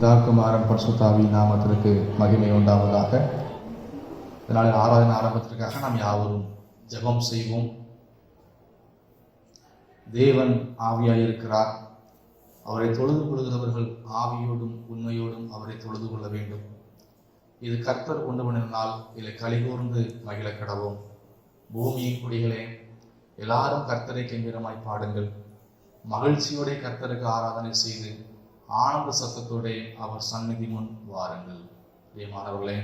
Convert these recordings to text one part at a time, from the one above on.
பிதாகுமாரன் பரிசுத்தாவி நாமத்திற்கு மகிமை உண்டாவதாக. இதனால் ஆராதனை ஆரம்பத்திற்காக நாம் யாவரும் ஜெபம் செய்வோம். தேவன் ஆவியாயிருக்கிறார். அவரை தொழுது கொள்கிறவர்கள் ஆவியோடும் உண்மையோடும் அவரை தொழுது கொள்ள வேண்டும். இது கர்த்தர் கொண்டு வந்தால் இதை கலிகூர்ந்து மகிழ கடவோம். பூமியின் குடிகளே, எல்லாரும் கர்த்தரை கெம்பீரமாய் பாடுங்கள். மகிழ்ச்சியோட கர்த்தருக்கு ஆராதனை செய்து ஆனந்த சத்தத்தோட அவர் சந்நிதி முன் வாருங்கள். மாணவர்களே,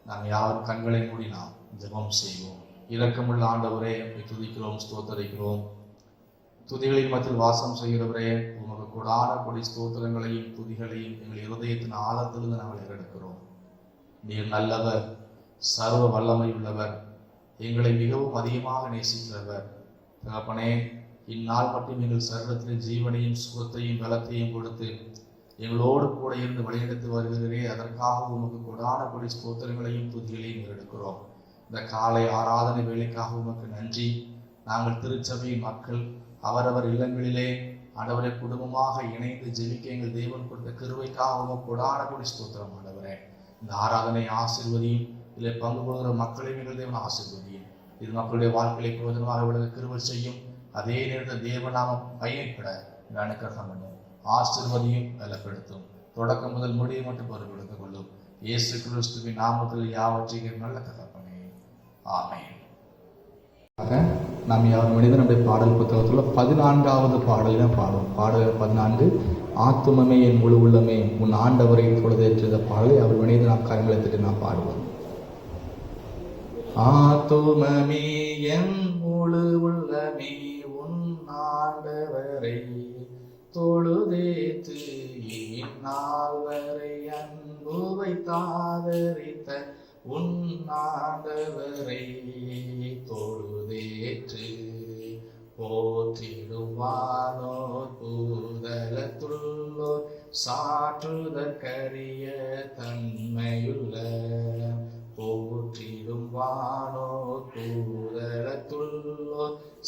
நாம் யாரும் கண்களை மூடி நாம் ஜெபம் செய்வோம். இரக்கமுள்ள ஆண்டவரே, துதிக்கிறோம், ஸ்தோத்தரிக்கிறோம். துதிகளின் மத்தியில் வாசம் செய்கிறவரே, உமக்கு கொடான கொடி ஸ்தோத்திரங்களையும் துதிகளையும் எங்கள் இருதயத்தின் ஆழத்திலிருந்து நாங்கள் ஏறெடுக்கிறோம். நீர் நல்லவர், சர்வ வல்லமை உள்ளவர், எங்களை மிகவும் அதிகமாக நேசிக்கிறவர். தகப்பனே, இந்நாள் மட்டும் எங்கள் சர்வத்தில் ஜீவனையும் சுகத்தையும் பலத்தையும் கொடுத்து எங்களோடு கூட இருந்து வழிநடத்தி வருகிறே, அதற்காக உமக்கு கொடான கொடி ஸ்தோத்திரங்களையும் துதிகளையும் எடுக்கிறோம். இந்த காலை ஆராதனை வேலைக்காக உமக்கு நன்றி. நாங்கள் திருச்சபையின் மக்கள் அவரவர் இல்லங்களிலே ஆண்டவரை குடும்பமாக இணைந்து ஜெபிக்க எங்கள் தேவன் கொடுத்த கிருபைக்காக உமக்கு கொடான கொடி ஸ்தோத்திரம். ஆண்டவரே, இந்த ஆராதனை ஆசீர்வதியும், இதில் பங்கு கொள்கிற மக்களையும் எங்கள் தேவன் ஆசீர்வதியும். இது மக்களுடைய வாழ்க்கையை பிரயோஜனமாக விட கிருபை செய்யும். அதே நேரத்தில் தேவநாமம் பயன்பட அனுக்கிரகம் பண்ணும், ஆசீர்வதியும் பலப்படுத்தும். தொடக்கம் முதல் முடிவு மட்டும் பொறுப்பெடுத்துக் கொள்ளும். இயேசு கிறிஸ்துவின் நாமத்தில் யாவற்றையும் நல்ல தகப்பனே, ஆமென். நாம் யாரும் மனிதன் நம்முடைய பாடல் புத்தகத்தில் 14வது பாடலில் பாடுவோம். பாடல் 14, ஆத்துமமே என் முழு உள்ளமே உன் ஆண்டவரை தொழுதேற்ற பாடலை அவர் மனிதன் நாம் கரங்களை தட்டி நாம் பாடுவோம். ஆத்துமமே என் முழு உள்ளமே உன் ஆண்டவரை தொழுதேற்று இந்நாள் வரை அன்பு வைத்தாதரித்த உன் ஆண்டவரை தொழுதேற்று போற்றிடுவானோர் பூதலத்துள்ளோர் சாற்றுதற்கரிய தன்மையுள்ள போற்றிடும் வானோர் பூதலத்துள்ளோர்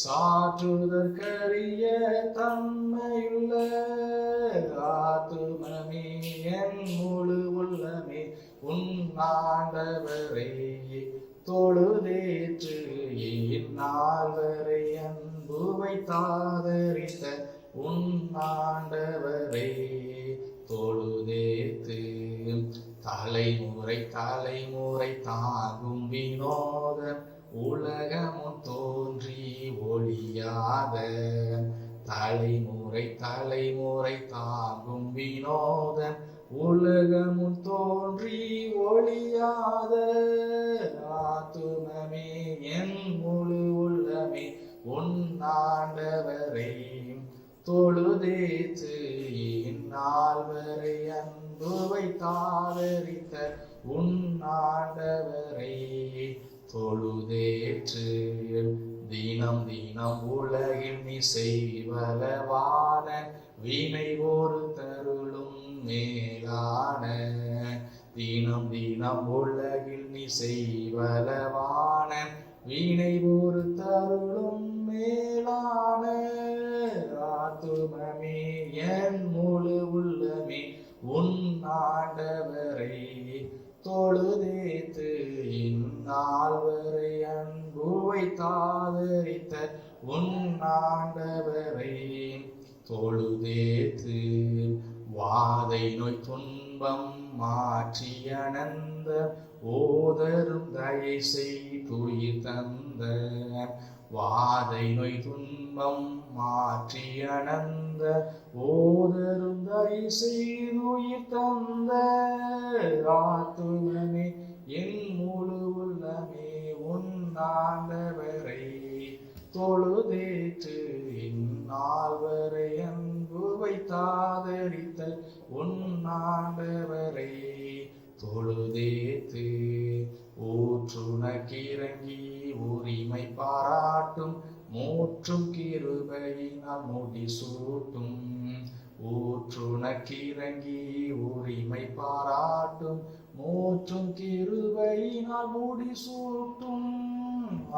சாற்றுதற்கரிய தன்மையுள்ள ஆத்துமமே என் முழு உள்ளமே உன் ஆண்டவரை தொழுதேற்று இந்நாள் வரை அன்பு வைத்தாதரித்த உன் ஆண்டவரை தொழுதேற்று தலைமுறை தலைமுறை தாங்கும் வினோதம் உலகமும் தோன்றி ஒழியாத தலைமுறை தலைமுறை தாங்கும் வினோதம் உலகமும் தோன்றி ஒழியாத ஆத்துமமே என் முழு உள்ளமே உன் ஆண்டவரை தொழுதேற்று இந்நாள் வரை அன்பு வைத்தாதரித்த உன் ஆண்டவரை தொழுதேற்று தினம் தினம் உலகில் நீ செய்வலவான வீணை ஒரு தருளும் மேலான தினம் தினம் உலகில் நீ செய்வலவான வீணை ஒரு தருளும் மேலான ஆத்துமமே என் முழு உள்ளமே உன் ஆண்டவரை தொழுதேற்று இந்நாள் வரை அன்பு வைத்தாதரித்த உன் ஆண்டவரை தொழுதேற்று வாதை நோய் துன்பம் மாற்றி அனந்த ஓதரும் தயை செய்துயிர் தந்த வாதை நோய் துன்பம் மாற்றி அனந்த ஓதரும் தயை செய்துயிர் தந்த ஆத்துமமே என் முழு உள்ளமே உன் ஆண்டவரை தொழுதேற்று இந்நாள் வரை அன்பு வைத்தாதரித்த உன் ஆண்டவரை தொழுதேற்று ஊற்றுனக்கிறங்கி உரிமை பாராட்டும் மூற்றும் கிருபையினால் முடி சூட்டும் ஊற்றுனக்கிறங்கி உரிமை பாராட்டும் மூற்றும் கிருபையினால் முடி சூட்டும்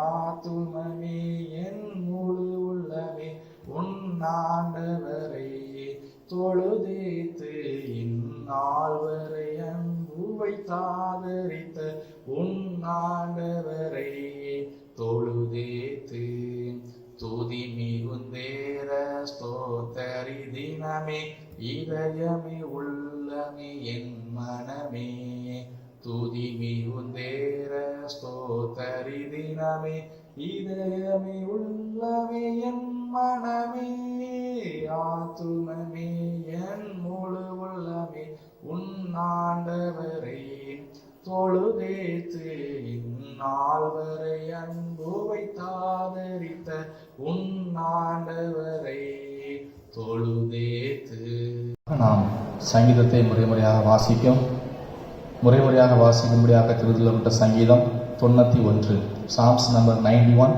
ஆத்துமமே என் முழு உள்ளமே உன் ஆண்டவரை தொழுதேத்து இந்நாள் வரை அன்பு வைத்தாதரித்த உன் ஆண்டவரை தொழுதேத்து துதி மிகுந்தேர ஸ்தோத்தரி தினமே இதயமே உள்ளமே என் மனமே துதி மிகுந்தேர ஸ்தோத்தரி தினமே இதயமே உள்ளமே என் மனமே ஆத்துமமே என் முழு உள்ளமே உன் ஆண்டவரை தொழுதேத்து இந்நாள் வரை அன்பு வைத்தாதரித்த உன் ஆண்டவரை தொழுதேத்து. நாம் சங்கீதத்தை முறையாக வாசிக்கும்படியாக திருத்தப்பட்ட சங்கீதம் 91, சாம்ஸ் நம்பர் 91,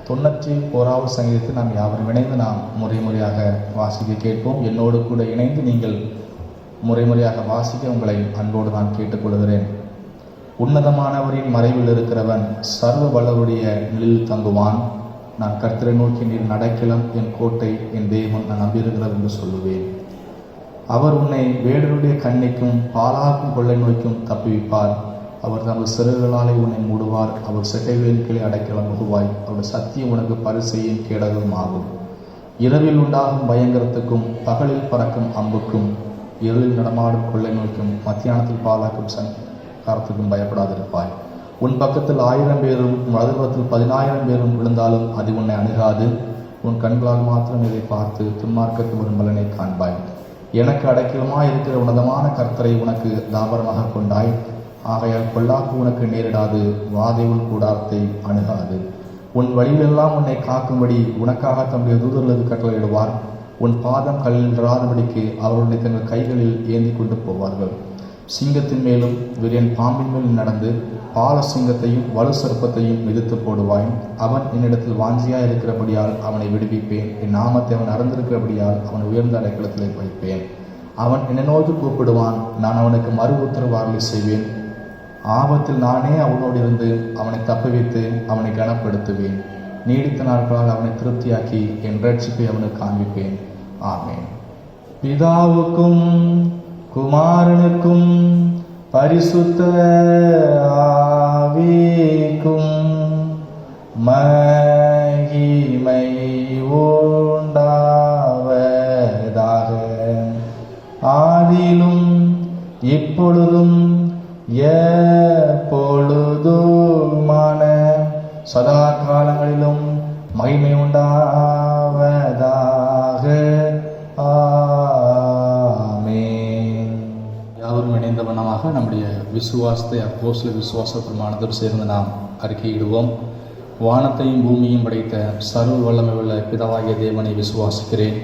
91வது சங்கீதத்தை நாம் யாவரும் இணைந்து நாம் முறையாக வாசிக்க கேட்போம். என்னோடு கூட இணைந்து நீங்கள் முறையாக வாசிக்க உங்களை அன்போடு நான் கேட்டுக்கொள்கிறேன். உன்னதமானவரின் மறைவில் இருக்கிறவன் சர்வ வல்லவருடைய நிழலில் தங்குவான். நான் கர்த்தரை நோக்கி நீர் நடக்கலாம், என் கோட்டை, என் தேவன், நான் நம்பியிருக்கிறார் என்று சொல்லுவேன். அவர் உன்னை வேடருடைய கண்ணிக்கும் பாலாக்கும் கொள்ளை நோய்க்கும் தப்புவிப்பார். அவர் தமது சிறகுகளாலே உன்னை மூடுவார். அவர் செட்டைகளின் கீழே அடைக்கலம் முகுவாய். அவருடைய சத்தியம் உனக்கு பரிசையும் கேடகமும் ஆகும். இரவில் உண்டாகும் பயங்கரத்துக்கும் பகலில் பறக்கும் அம்புக்கும் இருளில் நடமாடும் கொள்ளை நோய்க்கும் மத்தியானத்தில் பாலாக்கும் சங்காரத்துக்கும் பயப்படாதிருப்பாய். உன் பக்கத்தில் 1000 பேரும் வலதுபுறத்தில் 10,000 பேரும் விழுந்தாலும் அது உன்னை அணுகாது. உன் கண்களால் மாத்திரம் இதை பார்த்து துன்மார்க்கத்து வரும் பலனை காண்பாய். எனக்கு அடைக்கலமாய் இருக்கிற உன்னதமான கர்த்தரை உனக்கு தாபரமாக கொண்டாய். ஆகையால் பொல்லாப்பு உனக்கு நேரிடாது, வாதை உன் கூடாரத்தை அணுகாது. உன் வழியிலெல்லாம் உன்னை காக்கும்படி உனக்காக தம்முடைய தூதர்களுக்கு கட்டளையிடுவார். உன் பாதம் கல்லில் இராதபடிக்கு அவருடைய தங்கள் கைகளில் ஏந்தி கொண்டு போவார்கள். சிங்கத்தின் மேலும் விரியன் பாம்பின் மேலும் நடந்து பால சிங்கத்தையும் வலு சர்ப்பத்தையும் மிதித்து போடுவாய். அவன் என்னிடத்தில் வாஞ்சியாய் இருக்கிறபடியால் அவனை விடுவிப்பேன். என் நாமத்தை அவன் அறிந்திருக்கிறபடியால் அவன் உயர்ந்த அடைக்கலத்திலே வைப்பேன். அவன் என்னை நோக்கி கூப்பிடுவான், நான் அவனுக்கு மறு உத்தரவாதலை செய்வேன். ஆபத்தில் நானே அவனோடு இருந்து அவனை தப்புவித்து அவனை கனப்படுத்துவேன். நீடித்த நாட்களால் அவனை திருப்தியாக்கி என் ரட்சிப்பை அவனுக்கு காண்பிப்பேன். ஆமென். பிதாவுக்கும் குமாரனுக்கும் பரிசுத்த ஆவிக்கும் மகிமை உண்டாவதாக. ஆதியிலும் இப்பொழுதும் எப்பொழுதுமான சதா காலங்களிலும் மகிமை உண்டாவதாக. ஆமென். யாவரும் இணைந்த வண்ணமாக நம்முடைய விசுவாசத்தை அப்போஸ்தல விசுவாச பிரமாணத்தோடு சேர்ந்து நாம் அறிக்கையிடுவோம். வானத்தையும் பூமியையும் படைத்த சர்வ வல்லமை உள்ள பிதாவாகிய தேவனை விசுவாசிக்கிறேன்.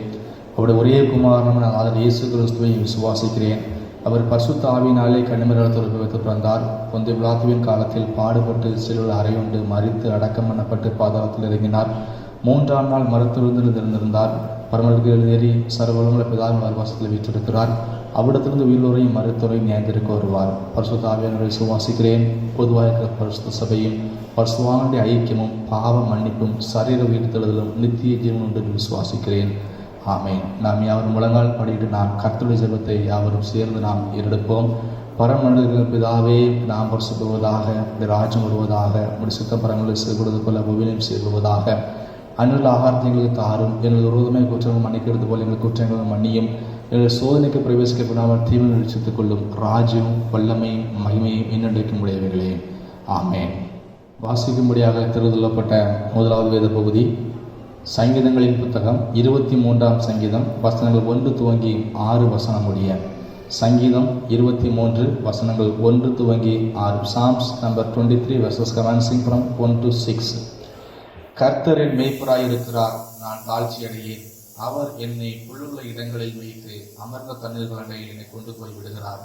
அவருடைய ஒரே குமாரனான ஆதர் இயேசு கிறிஸ்துவை விசுவாசிக்கிறேன். அவர் பரிசுத்த ஆவியினாலே கன்னிமரியாளத்தில் வைத்து பிறந்தார். பொந்திய பிலாத்துவின் காலத்தில் பாடுபட்டு சிலுவையில் அறையுண்டு மரித்து அடக்கம் பண்ணப்பட்டு பாதாளத்தில் இறங்கினார். 3ஆம் நாள் மருத்துவத்தில் இருந்திருந்தார். பரமலுக்கு ஏறி சர்வவல்லமையுள்ள பிதாவின் வலதுபார்சத்தில் வீற்றிருக்கிறார். அவ்விடத்திலிருந்து உயிரோரையும் மருத்துவரையும் நியாயத்திற்கு வருவார். பரிசுத்த ஆவியானவரை விசுவாசிக்கிறேன். பொதுவாக இருக்கிற பரிசுத்த சபையும் பரிசுத்தவான்களுடைய ஐக்கியமும் பாவ மன்னிப்பும் சரீர உயிர்த்தெழுதலும் நித்திய ஜீவன் உண்டு விசுவாசிக்கிறேன். ஆமென். நாம் யாவரும் முழங்கால் படிட்டு நாம் கர்த்தருடைய ஜெபத்தை யாவரும் சேர்ந்து நாம் ஏறெடுப்போம். பரமண்டல பிதாவே, நாம் பரிசுத்தப்படுவதாக, ராஜ்யம் வருவதாக, முடிசுத்த பரங்களை செயல்படுவது போல பூமியிலும் செயல்படுவதாக. அன்றில் ஆகாரத்தை எங்களுக்கு தாரும். எங்கள் விரோதமே குற்றங்கள் மன்னிக்கிறது போல எங்கள் குற்றங்கள் மன்னியும். எங்கள் சோதனைக்கு பிரவேசிக்கப்படாமல் தீமை நிச்சயித்துக் கொள்ளும். ராஜ்யம் வல்லமையும் மகிமையும் இன்னடைக்கும் உடையவர்களே. ஆமென். வாசிக்கும்படியாக தெரிந்துகொள்ளப்பட்ட முதலாவது வேத பகுதி சங்கீதங்களின் புத்தகம் 23ஆம் சங்கீதம் வசனங்கள் 1 துவங்கி 6 வசனம் முடிய. சங்கீதம் 23 வசனங்கள் 1 துவங்கி 6. Psalms number 23 verses commencing from 1 to 6. கர்த்தரின் மேய்ப்பராயிருக்கிறார், நான் தாழ்ச்சி அடையேன். அவர் என்னை புல்லுள்ள இடங்களில் வைத்து அமர்ந்த தண்ணீர்கள் அண்டையில் என்னை கொண்டு போய் விடுகிறார்.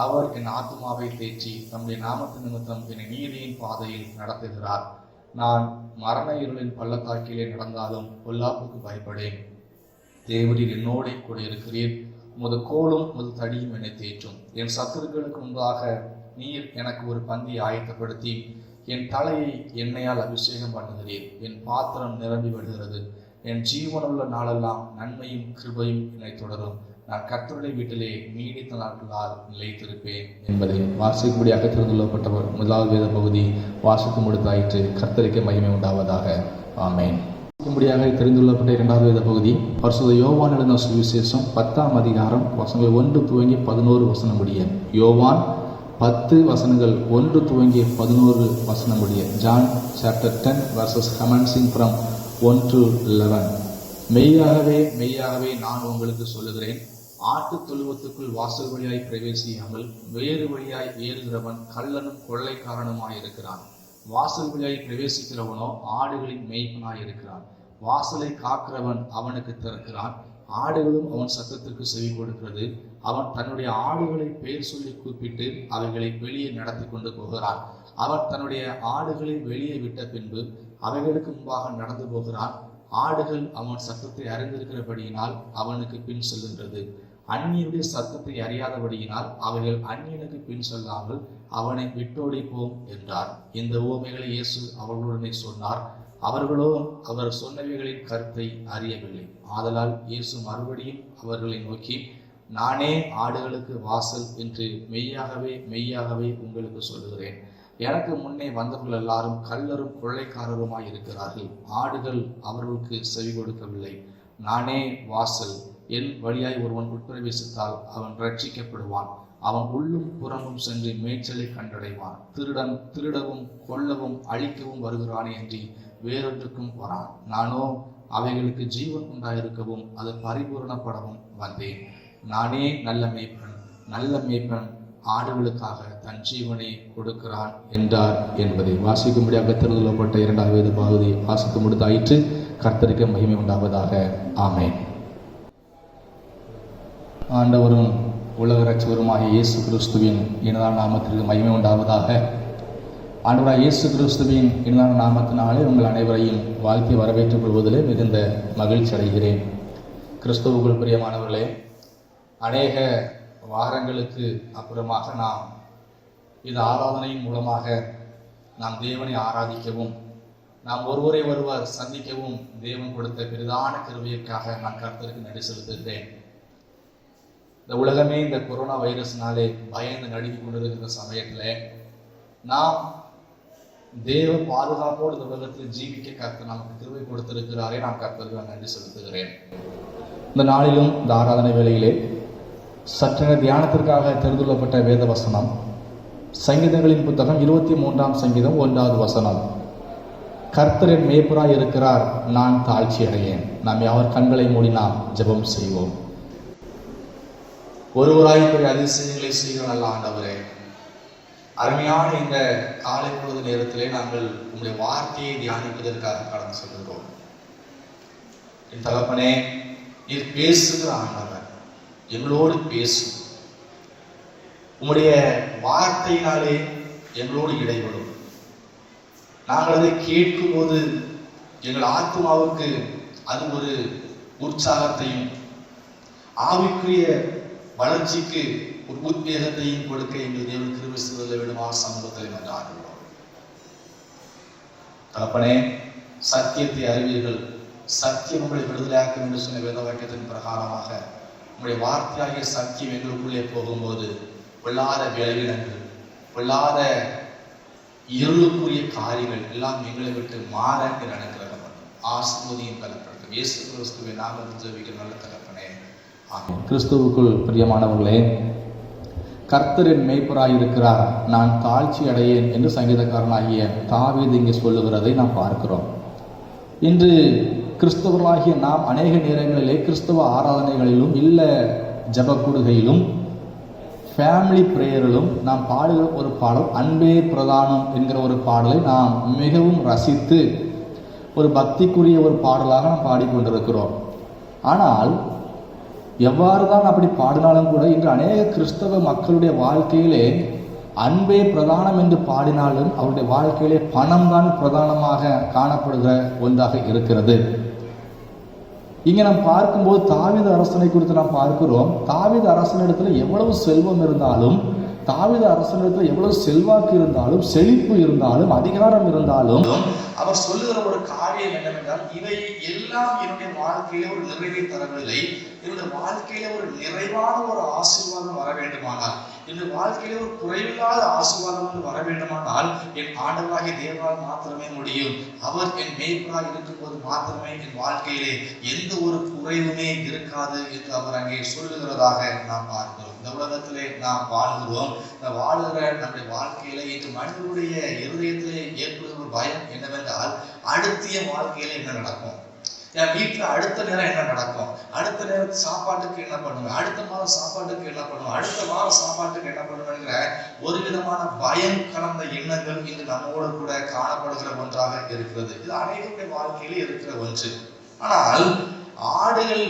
அவர் என் ஆத்துமாவை தேற்றி தம்முடைய நாமத்து நிமித்தம் என்னை நீதியின் பாதையில் நடத்துகிறார். நான் மரண இருளின் பள்ளத்தாக்கிலே நடந்தாலும் பொல்லாப்புக்கு பயப்படேன். தேவரீர் என்னோட கூட இருக்கிறீர். உமது கோலும் உமது தடியும் என்னை தேற்றும். என் சத்துருக்களுக்கு முன்பாக நீர் எனக்கு ஒரு பந்தி ஆயத்தப்படுத்தி என் தலையை எண்ணெயால் அபிஷேகம் பண்ணுகிறீர். என் பாத்திரம் நிரம்பி விடுகிறது. என் ஜீவனுள்ள நாளெல்லாம் நன்மையும் கிருபையும் என்னை தொடரும். நான் கர்த்தருடைய வீட்டிலே நீடித்த நாட்களால் நிலைத்திருப்பேன் என்பதை வாசிக்கும்படியாக தெரிந்துள்ளப்பட்டவர் முதலாவது வேத பகுதி வாசித்து முடித்தாயிற்று. கர்த்தருக்கு மகிமை உண்டாவதாக. ஆமென். வாசிக்கும்படியாக தெரிந்துள்ளப்பட்ட இரண்டாவது வேத பகுதி பரிசுத்த யோவான் எழுதின சுவிசேஷம் 10ஆம் அதிகாரம் வசனங்கள் 1 துவங்கி 11 வசனம் முடிய. யோவான் 10 வசனங்கள் 1 துவங்கி 11 வசனம் முடிய. John chapter 10 verses commencing from 1 to 11. மெய்யாகவே மெய்யாகவே நான் உங்களுக்கு சொல்லுகிறேன், ஆட்டு தொழுவத்துக்குள் வாசல் வழியாய் பிரவேசியாமல் வேறு வழியாய் ஏறுகிறவன் கள்ளனும் கொள்ளைக்காரனுமாயிருக்கிறான். வாசல் வழியாய் பிரவேசிக்கிறவனோ ஆடுகளின் மேய்ப்பனாயிருக்கிறான். வாசலை காக்கிறவன் அவனுக்கு திறக்கிறான். ஆடுகளும் அவன் சத்தத்திற்கு செவி கொடுக்கிறது. அவன் தன்னுடைய ஆடுகளை பெயர் சொல்லி கூப்பிட்டு அவைகளை வெளியே நடத்தி கொண்டு போகிறான். அவன் தன்னுடைய ஆடுகளை வெளியே விட்ட பின்பு அவைகளுக்கு முன்பாக நடந்து போகிறான். ஆடுகள் அவன் சத்தத்தை அறிந்திருக்கிறபடியினால் அவனுக்கு பின் செல்கின்றது. அந்நியனுடைய சத்தத்தை அறியாதபடியினால் அவைகள் அந்நியனுக்கு பின் செல்லாமல் அவனை விட்டோடி போம் என்றார். இந்த உவமைகளை இயேசு அவர்களுடனே சொன்னார். அவர்களோ அவர் சொன்னவைகளின் கருத்தை அறியவில்லை. ஆதலால் இயேசு மறுபடியும் அவர்களை நோக்கி, நானே ஆடுகளுக்கு வாசல் என்று மெய்யாகவே மெய்யாகவே உங்களுக்கு சொல்லுகிறேன். எனக்கு முன்னே வந்தவர்கள் எல்லாரும் கள்ளரும் கொள்ளைக்காரருமாய் இருக்கிறார்கள். ஆடுகள் அவர்களுக்கு செவி கொடுக்கவில்லை. நானே வாசல். என் வழியாய் ஒருவன் உட்பிரவேசித்தால் அவன் ரட்சிக்கப்படுவான். அவன் உள்ளும் புறமும் சென்று மேய்ச்சலை கண்டடைவான். திருடன் திருடவும் கொல்லவும் அழிக்கவும் வருகிறானே அன்றி வேறொன்றுக்கும் வரான். நானோ அவைகளுக்கு ஜீவன் உண்டாயிருக்கவும் அது பரிபூரணப்படவும் வந்தேன். நானே நல்ல மேய்ப்பன். நல்ல மேய்ப்பன் ஆடுகளுக்காக தன் ஜீவனை கொடுக்கிறான் என்றார் என்பதை வாசிக்கும்படியாக தெரிந்துள்ளப்பட்ட இரண்டாவது வேத பகுதி வாசித்து முடித்தாயிற்று. கர்த்தருக்கு மகிமை உண்டாவதாக. ஆமென். ஆண்டவரும் உலக இரட்சகருமாகிய இயேசு கிறிஸ்துவின் இனிதான நாமத்திற்கு மகிமை உண்டாவதாக. ஆண்டவராகிய இயேசு கிறிஸ்துவின் இனிதான நாமத்தினாலே உங்கள் அனைவரையும் வாழ்த்தி வரவேற்றுக் கொள்வதிலே மிகுந்த மகிழ்ச்சி அடைகிறேன். கிறிஸ்துவுக்குள் பிரியமானவர்களே, அநேக வாரங்களுக்கு அப்புறமாக நாம் இந்த ஆராதனையின் மூலமாக நாம் தேவனை ஆராதிக்கவும் நாம் ஒருவரை ஒருவர் சந்திக்கவும் தேவன் கொடுத்த பெரிதான கிருபைக்காக நான் கர்த்தருக்கு நன்றி செலுத்துகிறேன். இந்த உலகமே இந்த கொரோனா வைரஸ்னாலே பயந்து நடுங்கி கொண்டிருக்கிற சமயத்தில் நாம் தேவ பாதுகாப்போடு இந்த உலகத்தில் ஜீவிக்க கர்த்தர் நமக்கு கிருபை கொடுத்திருக்கிறாரே, நான் கர்த்தருக்கு நன்றி செலுத்துகிறேன். இந்த நாளிலும் இந்த ஆராதனை வேளையிலே சற்ற தியானத்திற்காக தெரிந்துள்ளப்பட்ட வேத வசனம் சங்கீதங்களின் புத்தகம் 23ஆம் சங்கீதம் 1வது வசனம். கர்த்தர் என் மேய்ப்பராய் இருக்கிறார், நான் தாழ்ச்சி அடையேன். நாம் யாவர் கண்களை மூடி நாம் ஜெபம் செய்வோம். ஒருவராய் பெரிய அதிசயங்களை செய்கிற நல்ல ஆண்டவரே, அருமையான இந்த காலை பொழுது நேரத்திலே நாங்கள் உங்களுடைய வார்த்தையை தியானிப்பதற்காக கடந்து செல்கிறோம். என் தகப்பனே, நீர் பேசுகிற ஆண்டவர், எங்களோடு பேசும். உம்முடைய வார்த்தையினாலே எங்களோடு இடைபடும். நாங்கள் அதை கேட்கும் போது எங்கள் ஆத்மாவுக்கு அது ஒரு உற்சாகத்தையும் ஆவிக்குரிய வளர்ச்சிக்கு ஒரு உத்வேகத்தையும் கொடுக்க எங்கள் தேவன் கிருபை செய்தலை விடுமா சமூகத்தில் நன்றாகிறோம். தகப்பனே, சத்தியத்தை அறிவீர்கள், சத்தியம் உங்களை விடுதலையாக்கும் என்று சொன்ன வேத வாக்கியத்தின் பிரகாரமாக உங்களுடைய வார்த்தையாகிய சத்தியம் எங்களுக்குள்ளே போகும்போது பொல்லாத விளைவிடங்கள், பொல்லாத இருளுக்குரிய காரியங்கள் எல்லாம் எங்களை விட்டு மாற நினைக்கிறவர் ஆசீர்வதியும் கலப்படும் இயேசு கிறிஸ்துவின் நாமத்தில் ஜெபிக்கிற நல்ல தகப்பனே, ஆமென். கிறிஸ்துவுக்குள் பிரியமானவர்களே, கர்த்தரின் மேய்ப்பராய் இருக்கிறார், நான் தாழ்ச்சி அடையேன் என்று சங்கீதக்காரனாகிய தாவீது இங்கே சொல்லுகிறதை நாம் பார்க்கிறோம். இன்று கிறிஸ்தவர்களாகிய நாம் அநேக நேரங்களிலே கிறிஸ்தவ ஆராதனைகளிலும் இல்லை ஜபக்கூடுகையிலும் ஃபேமிலி பிரேயரிலும் நாம் பாடுகிற ஒரு பாடல் அன்பே பிரதானம் என்கிற ஒரு பாடலை நாம் மிகவும் ரசித்து ஒரு பக்திக்குரிய ஒரு பாடலாக நாம் பாடிக்கொண்டிருக்கிறோம். ஆனால் எவ்வாறு தான் அப்படி பாடினாலும் கூட இன்று அநேக கிறிஸ்தவ மக்களுடைய வாழ்க்கையிலே அன்பே பிரதானம் என்று பாடினாலும் அவருடைய வாழ்க்கையிலே பணம் தான் பிரதானமாக காணப்படுகிற ஒன்றாக இருக்கிறது. இங்கே நாம் பார்க்கும்போது தாவீது அரசனை குறித்து நாம் பார்க்கிறோம். தாவீது அரசனிடத்தில் எவ்வளவு செல்வம் இருந்தாலும் தாவீது அரசனிடத்தில் எவ்வளவு செல்வாக்கு இருந்தாலும், செழிப்பு இருந்தாலும், அதிகாரம் இருந்தாலும், அவர் சொல்லுகிற ஒரு காரியம் என்னவென்றால், இவை எல்லாம் என்னுடைய வாழ்க்கையில ஒரு நிறைவை தரவில்லை. என்னுடைய வாழ்க்கையில ஒரு நிறைவான ஒரு ஆசீர்வாதம் வர வேண்டுமானால், என்னுடைய வாழ்க்கையில ஒரு குறைவில்லாத ஆசீர்வாதம் வர வேண்டுமானால், என் ஆண்டவராகிய தேவனால் மாத்திரமே முடியும். அவர் என் மேய்ப்பராக இருக்கும்போது மாத்திரமே என் வாழ்க்கையிலே எந்த ஒரு குறைவுமே இருக்காது என்று அவர் அங்கே சொல்லுகிறதாக நாம் பார்க்கிறோம். இந்த உலகத்திலே நாம் வாழ்கிறோம். இந்த வாழுகிற நம்முடைய வாழ்க்கையில இன்று மனிதனுடைய இருதயத்திலே ஏற்படுகிற ஒரு பயம் என்னவென்றால், அடுத்த வாழ்க்கையில என்ன நடக்கும், என் வீட்டுல அடுத்த நேரம் என்ன நடக்கும், அடுத்த நேரம் சாப்பாட்டுக்கு என்ன பண்ணுவேன், அடுத்த மாதம் சாப்பாட்டுக்கு என்ன பண்ணுவேன், அடுத்த வாரம் சாப்பாட்டுக்கு என்ன பண்ணுவேங்கிற ஒரு விதமான பயம் கலந்த எண்ணங்கள் இன்று நம்மோடு கூட காணப்படுகிற ஒன்றாக இருக்கிறது. இது அனைவருடைய வாழ்க்கையில இருக்கிற ஒன்று. ஆனால் ஆடுகள்,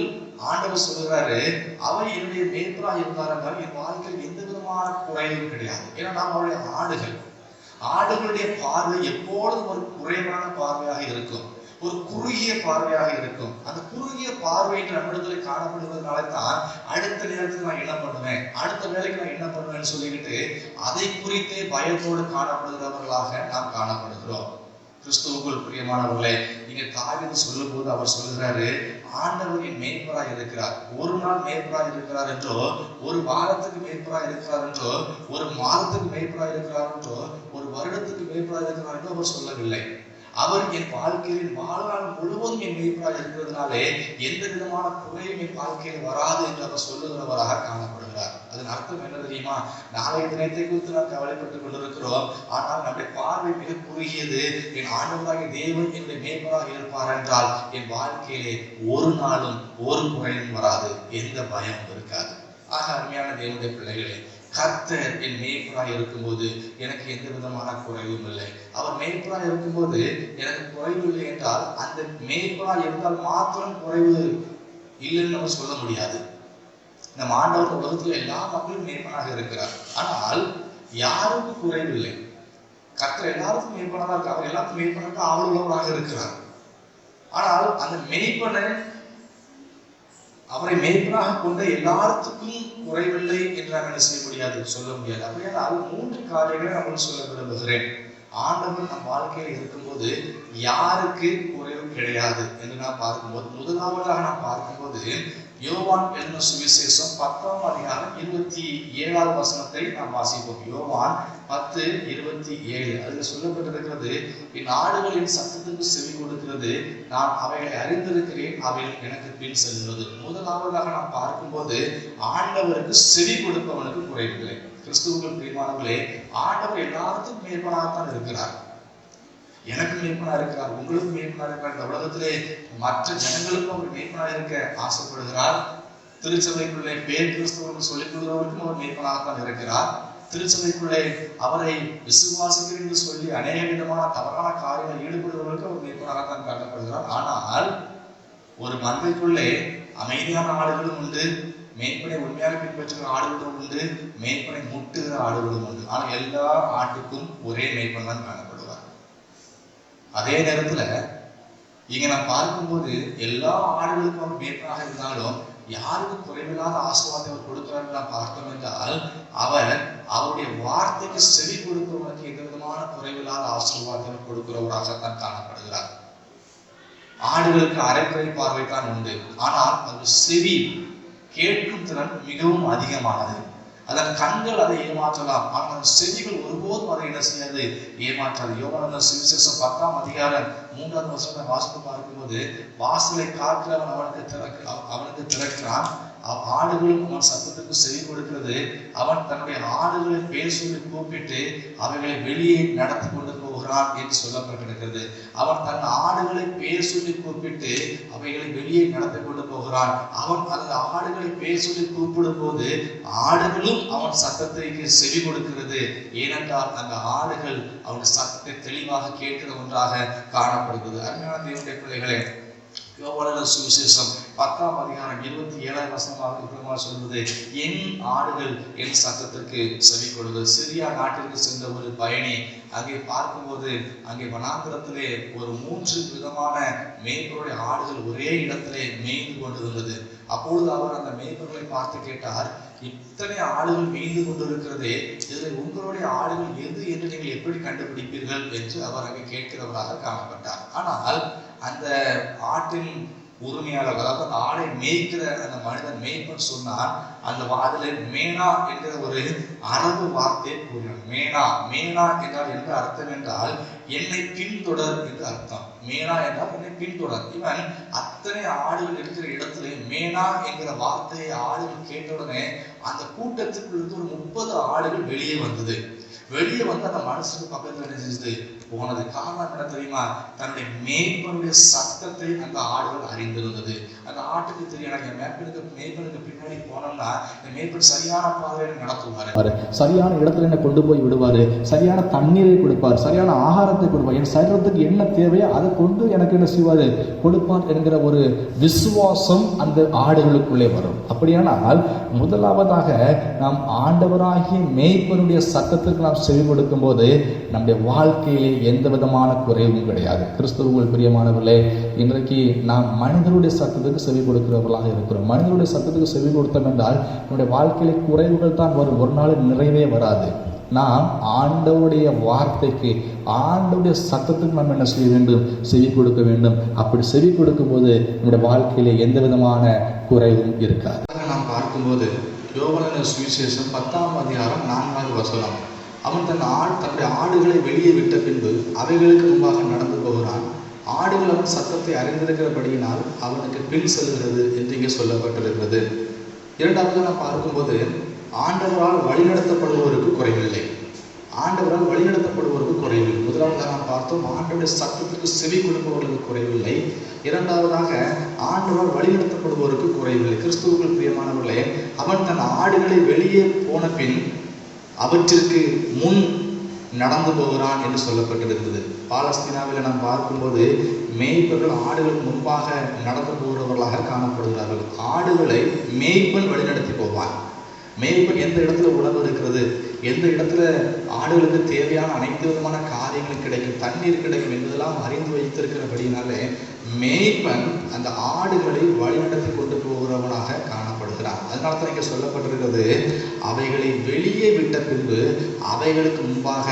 ஆண்டவர் சொல்கிறாரு, அவர் என்னுடைய மேய்ப்பராக இருந்தார் என்றால் என் வாழ்க்கையில் எந்த விதமான குறையும் கிடையாது. ஏன்னா நாம் அவருடைய ஆடுகள். ஆடுகளுடைய பார்வை எப்பொழுதும் ஒரு குறைவான பார்வையாக இருக்கும், ஒரு குறுகிய பார்வையாக இருக்கும். அந்த குறுகிய பார்வை நம்மிடத்தில் காணப்படுவதனால தான் அடுத்த நேரத்தில் நான் என்ன பண்ணுவேன், அடுத்த வேலைக்கு நான் என்ன பண்ணுவேன்னு சொல்லிக்கிட்டு அதை குறித்தே பயத்தோடு காணப்படுகிறவர்களாக நாம் காணப்படுகிறோம். கிறிஸ்துவுக்குள் பிரியமானவர்களே, நீங்க தாவீது சொல்லும் போது அவர் சொல்லுகிறாரு, ஆண்டவரின் மேய்ப்பராய் இருக்கிறார். ஒரு நாள் மேய்ப்பராய் இருக்கிறார் என்றோ, ஒரு வாரத்துக்கு மேய்ப்பராய் இருக்கிறார் என்றோ, ஒரு மாதத்துக்கு மேய்ப்பராய் இருக்கிறார் என்றோ, ஒரு வருடத்துக்கு மேய்ப்பராய் இருக்கிறார் என்றோ அவர் சொல்லவில்லை. அவர் என் வாழ்க்கையில் வாழ்நாள் முழுவதும் என் மேய்ப்பராக இருக்கிறதுனாலே எந்த விதமான குறையும் என் வாழ்க்கையில் வராது என்று அவர் சொல்லுகிறவராக காணப்படுகிறார். அதன் அர்த்தம் என்ன தெரியுமா? நாளைய தினத்தை குறித்து நாம் கவலைப்பட்டுக் கொண்டிருக்கிறோம், ஆனால் நம்முடைய பார்வை மிக குறுகியது. என் ஆண்டவராகிய தேவன் என்னுடைய மேய்ப்பராக இருப்பார் என்றால் என் வாழ்க்கையிலே ஒரு நாளும் ஒரு குறையும் வராது, எந்த பயமும் இருக்காது. ஆக அருமையான தேவனுடைய பிள்ளைகளே, கர்த்தர் என் மேய்ப்பராய் இருக்கும்போது எனக்கு எந்த விதமான குறைவும் இல்லை. அவர் மேய்ப்பராய் இருக்கும்போது எனக்கு குறைவு இல்லை என்றால், அந்த மேய்ப்பராய் இருந்தால் மாத்திரம் குறைவு இல்லைன்னு நம்ம சொல்ல முடியாது. நம்ம ஆண்டவர் உலகத்துல எல்லா மக்களும் மேய்ப்பனாக இருக்கிறார். ஆனால் யாருக்கும் குறைவு இல்லை. கர்த்தர் எல்லாருக்கும் மேய்ப்பனாக இருக்கார். அவர் எல்லாருக்கும் மேய்ப்பனாக ஆவலுள்ளவராக இருக்கிறார். ஆனால் அந்த மேய்ப்பனை, அவரை மேய்ப்பனாக கொண்ட எல்லாத்துக்கும் குறைவில்லை என்று நாம் என்ன செய்ய முடியாது, சொல்ல முடியாது. அப்படியானால் 3 காரியங்களை நான் சொல்ல விரும்புகிறேன். ஆண்டவர் நம் வாழ்க்கையில் இருக்கும்போது யாருக்கு குறைவு கிடையாது என்று நாம் பார்க்கும்போது, முதலாவதாக நாம் பார்க்கும்போது யோவான் எழுதின சுவிசேஷம் 10ஆம் அதிகாரம் 27வது வசனத்தை நாம் வாசிப்போம். யோவான் 10:27. அதில் சொல்லப்பட்டிருக்கிறது, என் ஆடுகளின் சத்தத்துக்கு செவி கொடுக்கிறது, நான் அவைகளை அறிந்திருக்கிறேன், அவைகள் எனக்கு பின் செல்கிறது. முதலாவதாக நாம் பார்க்கும்போது ஆண்டவருக்கு செவி கொடுப்பவனுக்கு குறைவில்லை. கிறிஸ்துவுக்குள் பிரியமானவர்களே, ஆண்டவர் எல்லாத்துக்கும் மேய்ப்பனாகத்தான் இருக்கிறார். எனக்கு மேய்ப்பனா இருக்கிறார், உங்களுக்கு மேய்ப்பனா இருக்கிறார். இந்த உலகத்திலே மற்ற ஜனங்களுக்கும் அவர் மேய்ப்பனா இருக்க ஆசைப்படுகிறார். திருச்சபைக்குள்ளே பேர் கிறிஸ்தவர்கள் சொல்லிக் கொள்கிறவருக்கும் அவர் மேய்ப்பனாகத்தான் இருக்கிறார். திருச்சபைக்குள்ளே அவரை விசுவாசிக்கிறேன் என்று சொல்லி அநேக விதமான தவறான காரியங்களில் ஈடுபடுவதற்கு அவர் மேய்ப்பனாகத்தான் காட்டப்படுகிறார். ஆனால் ஒரு மந்தைக்குள்ளே அமைதியான ஆடுகளும் உண்டு, மேய்ப்பனை உண்மையாக பின்பற்றுகிற ஆடுகளும் உண்டு, மேய்ப்பனை முட்டுகிற ஆடுகளும் உண்டு. ஆனால் எல்லா ஆட்டுக்கும் ஒரே மேய்ப்பன் தான் காணப்படுவார். அதே நேரத்துல இங்க நான் பார்க்கும்போது எல்லா ஆடுகளுக்கும் அவர் மேய்ப்பனாக இருந்தாலும் யாருக்கு குறைவில்லாத ஆசீர்வாதத்தை அவர் கொடுக்கிறார் நாம் பார்த்தோம் என்றால், அவர் அவருடைய வார்த்தைக்கு செவி கொடுக்கிறவனுக்கு எந்த விதமான குறைவில்லாத ஆசீர்வாதத்தை கொடுக்கிறவராகத்தான் காணப்படுகிறார். ஆடுகளுக்கு அரைக்குறை பார்வை தான் உண்டு, ஆனால் அது செவி கேட்கும் திறன் மிகவும் அதிகமானது. அதன் கண்கள் அதை ஏமாற்றலாம், ஆனால் செவிகள் ஒருபோதும் அதை என்ன செய்யாது, ஏமாற்றாது. யோவான் சுவிசேஷம் 10ஆம் அதிகாரம் 3வது வசனத்தை வாசித்து பார்க்கும்போது, வாசலை காக்கிறவன் அவனுக்கு திறக்கிறான், ஆடுகளும் அவன் சத்தத்துக்கு செவி கொடுக்கிறது, அவன் தன்னுடைய ஆடுகளை பேர் சொல்லி கூப்பிட்டு அவைகளை வெளியே நடத்தி கொண்டு போகிறான் என்று சொல்லப்பட்டிருக்கிறது. அவன் தன் ஆடுகளை பேர் சொல்லி கூப்பிட்டு அவைகளை வெளியே நடத்தி கொண்டு போகிறான். அவன் அந்த ஆடுகளை பேர் சொல்லி கூப்பிடும் போது ஆடுகளும் அவன் சத்தத்திற்கு செவி கொடுக்கிறது. ஏனென்றால் அந்த ஆடுகள் அவன் சத்தத்தை தெளிவாக கேட்கிற ஒன்றாக காணப்படுகிறது. அருமையான தேவனுடைய பிள்ளைகளே, யோவான் சுவிசேஷம் 10ஆம் அதிகாரம் 27வது வசனமாக சொல்வது, என் ஆடுகள் என் சத்தத்திற்கு செவி கொடுக்கிறது. சிரியா நாட்டிற்கு சென்ற ஒரு பயணி அங்கே பார்க்கும்போது, அங்கே வனாந்திரத்திலே ஒரு 3 விதமான மேய்ப்பருடைய ஆடுகள் ஒரே இடத்திலே மேய்ந்து கொண்டிருந்தது. அப்பொழுது அவர் அந்த மேய்ப்பர்களை பார்த்து கேட்டார், இத்தனை ஆடுகள் மேய்ந்து கொண்டிருக்கிறதே, இதில் உங்களுடைய ஆடுகள் எது என்று நீங்கள் எப்படி கண்டுபிடிப்பீர்கள் என்று அவர் அங்கே கேட்கிறவராக காணப்பட்டார். ஆனால் அந்த ஆட்டின் உரிமையாளர், அதாவது அந்த ஆடை மேய்க்கிற அந்த மனிதன் மேய்ப்பன் சொன்னார், அந்த அதில் மேனா என்கிற ஒரு அரபு வார்த்தையை கூறினார். மேனா, மேனா என்றால் என்ன அர்த்தம் என்றால் என்னை பின்தொடர் என்று அர்த்தம். மேனா என்றால் என்னை பின்தொடர். இவன் அத்தனை ஆடுகள் இருக்கிற இடத்துல மேனா என்கிற வார்த்தையை ஆடுகள் கேட்டவுடனே அந்த கூட்டத்துக்குள் இருந்து ஒரு 30 ஆடுகள் வெளியே வந்தது. வெளியே வந்து அந்த மனுஷனுக்கு பக்கத்துல நினைச்சது போனது. காரணம் என்ன தெரியுமா? தன்னுடைய மேய்ப்பனுடைய சத்தத்தை அந்த ஆடுகள் அறிந்திருந்தது. அந்த ஆட்டுக்கு தெரியும், என் மேய்ப்பனுக்கு பின்னாடி போனோம்னா இந்த மேய்ப்பன் சரியான பாதையை நடத்துவாரு, சரியான இடத்துல என்ன கொண்டு போய் விடுவாரு, சரியான தண்ணீரை கொடுப்பார், சரியான ஆகாரத்தை கொடுப்பார், என் சரீரத்துக்கு என்ன தேவையோ அதை கொண்டு எனக்கு என்ன செய்வாரு, கொடுப்பார் என்கிற ஒரு விசுவாசம் அந்த ஆடுகளுக்குள்ளே வரும். அப்படியானால் முதலாவதாக நாம் ஆண்டவராகிய மேய்ப்பனுடைய சத்தத்திற்கு நாம் செவி கொடுக்கும் போது நம்முடைய வாழ்க்கையிலே எந்த விதமான குறைவும் கிடையாது. கிறிஸ்துவுக்குள் பிரியமானவர்களே, இன்றைக்கு நாம் மனிதனுடைய சத்தத்துக்கு செவி கொடுக்கிறவர்களாக இருக்கிறோம். மனிதனுடைய சத்தத்துக்கு செவி கொடுத்தோம் என்றால் நம்முடைய வாழ்க்கையிலே குறைவுகள் தான் வரும், ஒரு நாள் நிறைவே வராது. நாம் ஆண்டவருடைய வார்த்தைக்கு, ஆண்டவருடைய சத்தத்துக்கு நாம் என்ன செய்ய வேண்டும், செவி கொடுக்க வேண்டும். அப்படி செவி கொடுக்கும் போது நம்முடைய வாழ்க்கையிலே எந்த விதமான குறைவும் இருக்காது. நாம் பார்க்கும்போது யோவான் சுவிசேஷம் 10ஆம் அதிகாரம் 4வது வசனம், அவன் தன்னுடைய ஆடுகளை வெளியே விட்ட பின்பு அவைகளுக்கு முன்பாக நடந்து போகிறான். ஆடுகள் அவன் சத்தத்தை அறிந்திருக்கிறபடியினால் அவனுக்கு பின் செல்கிறது என்று இங்கே சொல்லப்பட்டிருக்கிறது. இரண்டாவது நாம் பார்க்கும்போது ஆண்டவரால் வழிநடத்தப்படுவோருக்கு குறைவில்லை. ஆண்டவரால் வழிநடத்தப்படுவோருக்கு குறைவில்லை. முதலாவதாக நாம் பார்த்தோம், ஆண்டவருடைய சத்தத்துக்கு செவி கொடுப்பவர்களுக்கு குறைவில்லை. இரண்டாவதாக ஆண்டவரால் வழிநடத்தப்படுவோருக்கு குறைவில்லை. கிறிஸ்துவுக்குள் பிரியமானவர்களே, அவன் தன் ஆடுகளை வெளியே போன பின் அவற்றிற்கு முன் நடந்து போகிறான் என்று சொல்லப்பட்டிருக்கிறது. பாலஸ்தீனாவில் நாம் பார்க்கும்போது மேய்ப்பர்கள் ஆடுகளுக்கு முன்பாக நடந்து போகிறவர்களாக காணப்படுகிறார்கள். ஆடுகளை மேய்ப்பன் வழிநடத்தி போவான். மேய்ப்பன் எந்த இடத்துல உணவு இருக்கிறது, எந்த இடத்துல ஆடுகளுக்கு தேவையான அனைத்து விதமான காரியங்களும் கிடைக்கும், தண்ணீர் கிடைக்கும் என்பதெல்லாம் அறிந்து வைத்திருக்கிறபடினாலே மேய்ப்பன் அந்த ஆடுகளை வழிநடத்தி கொண்டு போகிறவனாக காணப்படுகிறான். அதனால தான் இங்கே சொல்லப்பட்டிருக்கிறது, அவைகளை வெளியே விட்ட பின்பு அவைகளுக்கு முன்பாக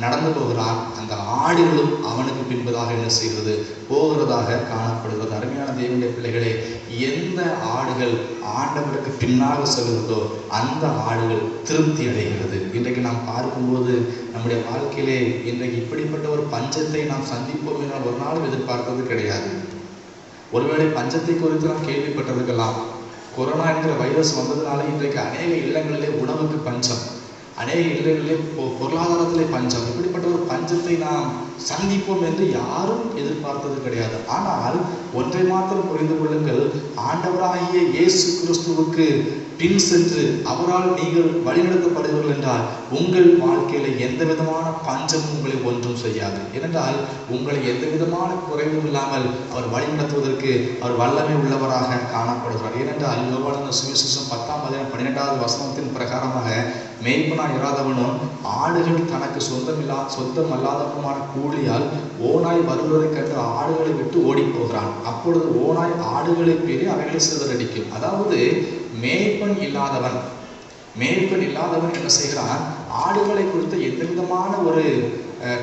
நடந்து போகிறான், அந்த ஆடுகளும் அவனுக்கு பின்பதாக என்ன செய்கிறது, போகிறதாக காணப்படுகிறது. அருமையான தேவனுடைய பிள்ளைகளே, எந்த ஆடுகள் ஆண்டவருக்கு பின்னாக செல்கிறதோ அந்த ஆடுகள் திருப்தி அடைகிறது. இன்றைக்கு நாம் பார்க்கும்போது நம்முடைய வாழ்க்கையிலே இன்றைக்கு இப்படிப்பட்ட ஒரு பஞ்சத்தை நாம் சந்திப்போம் என்றால் ஒரு நாளும் எதிர்பார்த்தது கிடையாது. ஒருவேளை பஞ்சத்தை குறித்து நாம் கேள்விப்பட்டிருக்கலாம். கொரோனா என்கிற வைரஸ் வந்ததுனால இன்றைக்கு அநேக இல்லங்களிலே உணவுக்கு பஞ்சம், அநேக இல்லங்களிலே பொருளாதாரத்திலே பஞ்சம். இப்படிப்பட்ட ஒரு பஞ்சத்தை நாம் சந்திப்போம் என்று யாரும் எதிர்பார்த்தது கிடையாது. ஆனால் ஒன்றை மாத்திரம் புரிந்து கொள்ளுங்கள், ஆண்டவராகிய இயேசு கிறிஸ்துவுக்கு பின் சென்று அவரால் நீங்கள் வழிநடத்தப்படுவீர்கள் என்றால் உங்கள் வாழ்க்கையில எந்த விதமான பஞ்சமும் உங்களை ஒன்றும் செய்யாது. ஏனென்றால் உங்களை எந்த விதமான குறைவும் இல்லாமல் அவர் வழிநடத்துவதற்கு அவர் வல்லமை உள்ளவராக காணப்படுகிறார். ஏனென்றால் யோவான் சுவிசேஷம் 10ஆம் அதிகாரம் 12வது வசனத்தின் பிரகாரமாக மேய்ப்பனாய் இராதவனும் ஆடுகள் தனக்கு சொந்தம் அல்லாதவனுமான கூலியால் ஓனாய் வருவதை கண்டு ஆடுகளை விட்டு ஓடி போகிறான். அப்பொழுது ஓனாய் ஆடுகளை பேரி அவைகளை சிதறடிக்கும். அதாவது மேய்ப்பன் இல்லாதவன் என்ன செய்கிறான், ஆடுகளை குறித்த எந்த விதமான ஒரு